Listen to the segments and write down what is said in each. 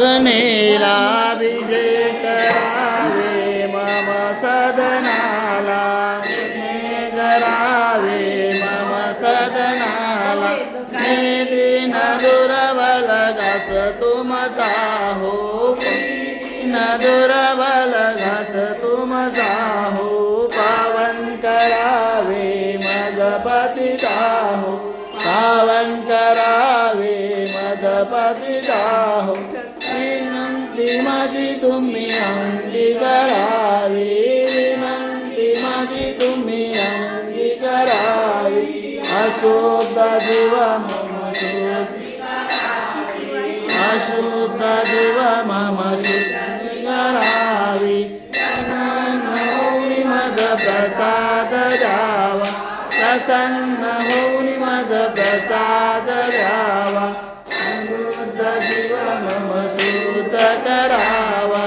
गणेला विजय करावे मम सदनाला करावे मम सदनाला दिन दुर्बल घास तुमचा हो दिन दुर्बल घास तुमचा हो पावन करावे मज पतिता हो पावन करावे मज पतिता हो विनंती माझी तुम्ही अंगी करावी विनंती माझी तुम्ही अंगी करावी अशुद्ध जीव मम अशुद्ध जीव मम शुद्ध करावी होऊन मज प्रसाद द्यावा प्रसन्न होऊन मज प्रसाद द्यावा शुद्ध जीव मम शुद्ध करावा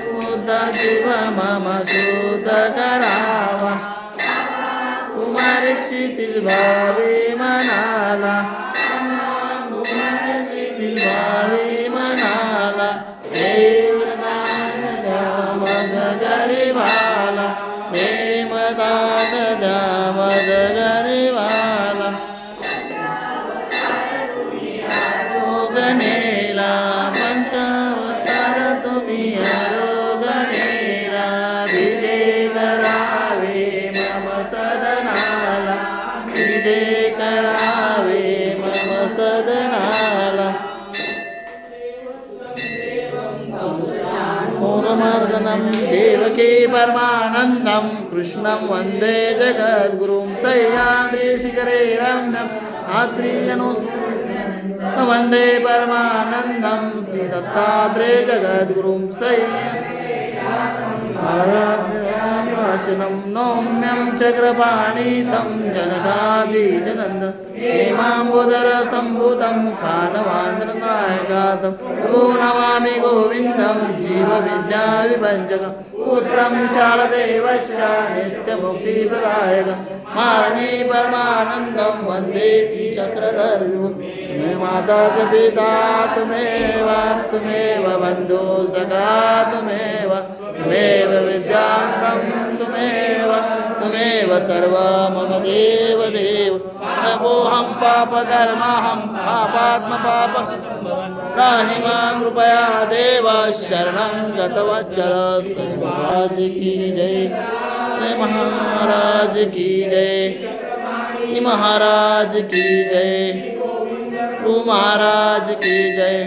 शुद्ध जीव मम शुद्ध करावा कुमार क्षितिज भावे मनाला कुमार क्षितिज भावे मनाला देवदान द्या मज गरीबाला प्रेमदान द्या मज गरीबाला गणेला पंचावतार तुम्ही गणेला विजय करावे मम सदनाला विजय करावे मम सदनाला मूर्मर्दनं देवकी परमानन्दं कृष्णं वन्दे जगद्गुरुं सह्याद्रिशिखरे रम्यम् वन्दे परमानन्दं श्रीदत्तात्रेय जगद्गुरुं सह्याद्रिवासिनं नौम्यं चक्रपाणितं जनकादिजनन्दनं हेमाम्बोदरसम्भूतं कानवान्द्रनायकातं प्रभो नमामि गोविन्दं जीवविद्याविभञ्जकं पुत्रं शारदेवस्य नित्यमुक्तिप्रदायकं मारणे परमानन्दं वन्दे श्रीचक्रधरं माता च पिता तुमेव बन्धु सखा तुमेव विद्यान्तं तुमेव सर्वा मम देव नमोऽहं पापकर्माहं पापात्मपाप राहि मां कृपया देव शरणं गतवत्सल महाराज की जय महाराज की जय महाराज की जय महाराज की जय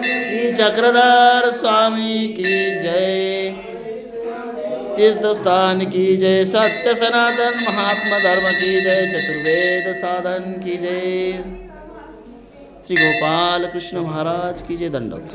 श्री चक्रधर स्वामी की जय तीर्थस्थान की जय सत्य सनातन महात्मा धर्म की जय चतुर्वेद साधन की जय श्री गोपाल कृष्ण महाराज की जय दंडवत।